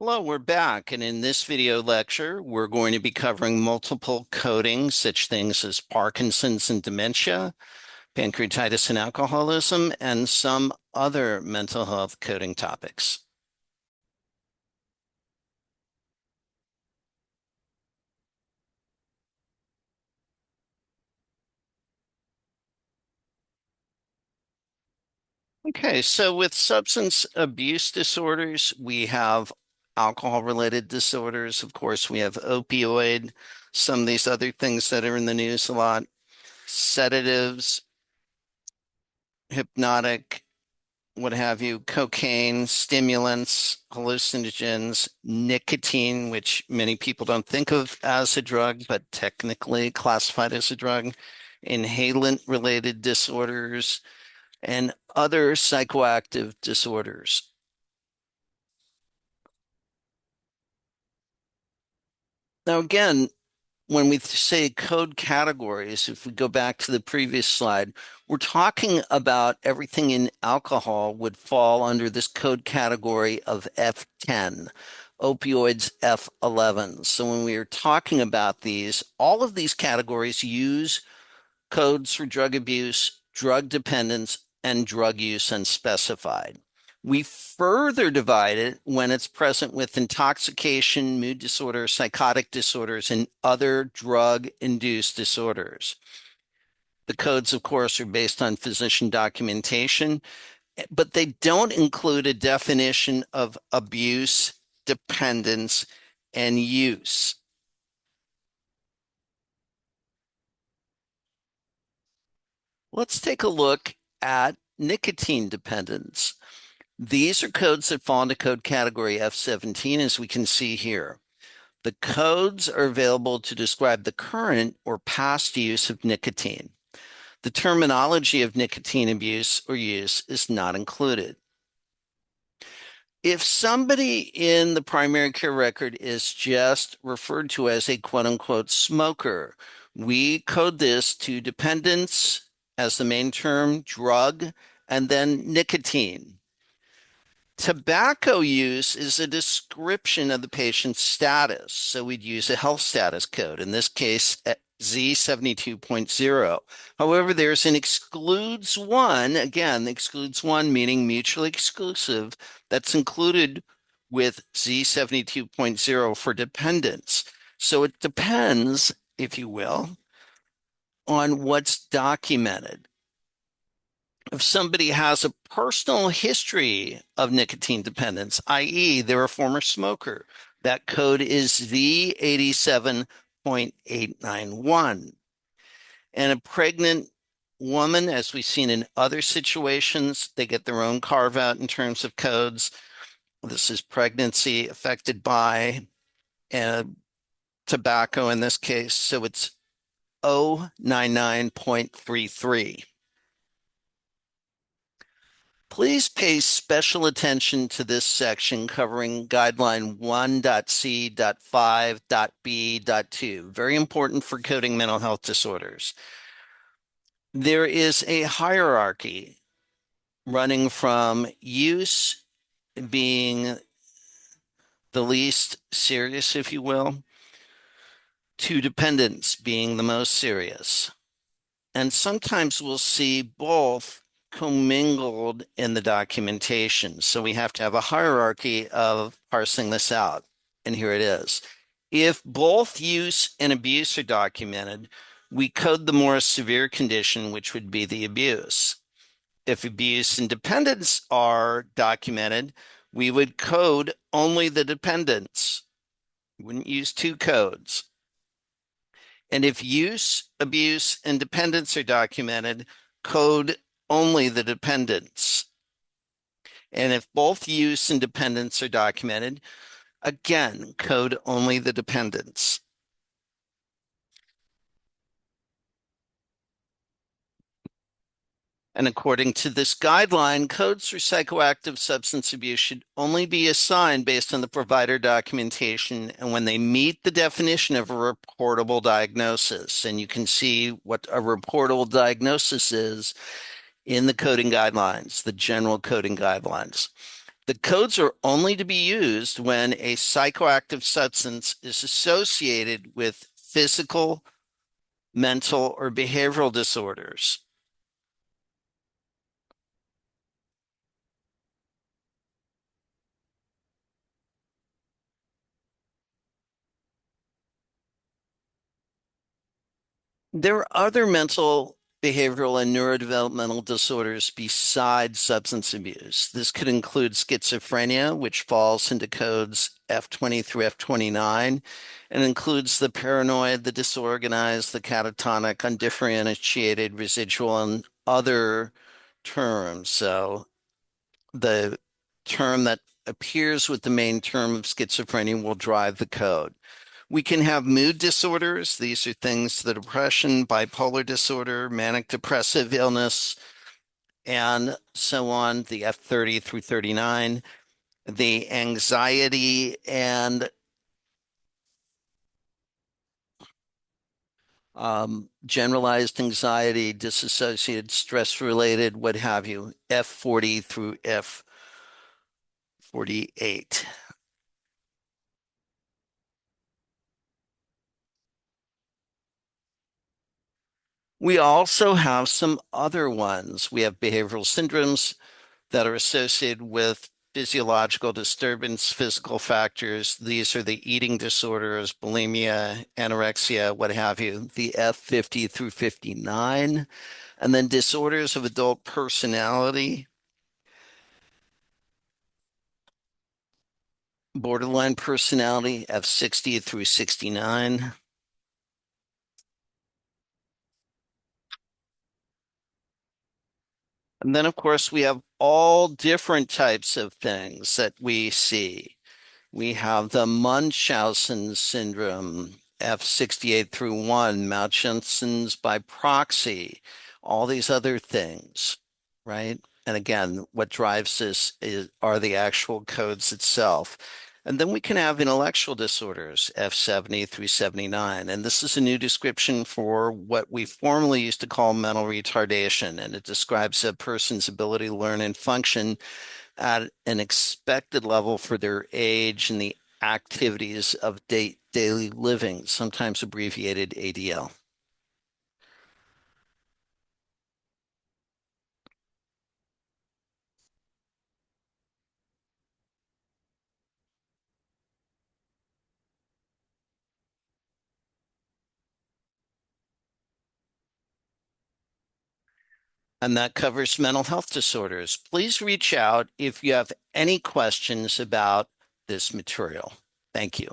Hello, we're back, and in this video lecture, we're going to be covering multiple coding, such things as Parkinson's and dementia, pancreatitis and alcoholism, and some other mental health coding topics. Okay, so with substance abuse disorders, we have alcohol-related disorders. Of course, we have opioid, some of these other things that are in the news a lot, sedatives, hypnotic, what have you, cocaine, stimulants, hallucinogens, nicotine, which many people don't think of as a drug, but technically classified as a drug, inhalant-related disorders, and other psychoactive disorders. Now, again, when we say code categories, if we go back to the previous slide, we're talking about everything in alcohol would fall under this code category of F10, opioids F11. So when we are talking about these, all of these categories use codes for drug abuse, drug dependence, and drug use unspecified. We further divide it when it's present with intoxication, mood disorders, psychotic disorders, and other drug-induced disorders. The codes, of course, are based on physician documentation, but they don't include a definition of abuse, dependence, and use. Let's take a look at nicotine dependence. These are codes that fall into code category F17, as we can see here. The codes are available to describe the current or past use of nicotine. The terminology of nicotine abuse or use is not included. If somebody in the primary care record is just referred to as a quote unquote smoker, we code this to dependence as the main term, drug, and then nicotine. Tobacco use is a description of the patient's status. So we'd use a health status code, in this case, Z72.0. However, there's an excludes one, again, excludes one meaning mutually exclusive, that's included with Z72.0 for dependence. So it depends, if you will, on what's documented. If somebody has a personal history of nicotine dependence, i.e., they're a former smoker, that code is V87.891. And a pregnant woman, as we've seen in other situations, they get their own carve out in terms of codes. This is pregnancy affected by tobacco in this case. So it's 099.33. Please pay special attention to this section covering guideline 1.C.5.B.2. Very important for coding mental health disorders. There is a hierarchy running from use being the least serious, if you will, to dependence being the most serious. And sometimes we'll see both commingled in the documentation. So we have to have a hierarchy of parsing this out. And here it is. If both use and abuse are documented, we code the more severe condition, which would be the abuse. If abuse and dependence are documented, we would code only the dependence. We wouldn't use two codes. And if use, abuse, and dependence are documented, code only the dependence. And if both use and dependence are documented, again, code only the dependence. And according to this guideline, codes for psychoactive substance abuse should only be assigned based on the provider documentation and when they meet the definition of a reportable diagnosis. And you can see what a reportable diagnosis is in the coding guidelines, the general coding guidelines. The codes are only to be used when a psychoactive substance is associated with physical, mental, or behavioral disorders. There are other mental, behavioral, and neurodevelopmental disorders besides substance abuse. This could include schizophrenia, which falls into codes F20 through F29, and includes the paranoid, the disorganized, the catatonic, undifferentiated, residual, and other terms. So the term that appears with the main term of schizophrenia will drive the code. We can have mood disorders. These are things, the depression, bipolar disorder, manic depressive illness, and so on, the F30 through 39, the anxiety and generalized anxiety, disassociated, stress related, what have you, F40 through F48. We also have some other ones. We have behavioral syndromes that are associated with physiological disturbance, physical factors. These are the eating disorders, bulimia, anorexia, what have you, the F50 through 59. And then disorders of adult personality, borderline personality, F60 through 69. And then, of course, we have all different types of things that we see. We have the Munchausen syndrome, F68 through 1, Munchausen's by proxy, all these other things, right? And again, what drives this are the actual codes itself. And then we can have intellectual disorders, F70 through 79. And this is a new description for what we formerly used to call mental retardation. And it describes a person's ability to learn and function at an expected level for their age and the activities of daily living, sometimes abbreviated ADL. And that covers mental health disorders. Please reach out if you have any questions about this material. Thank you.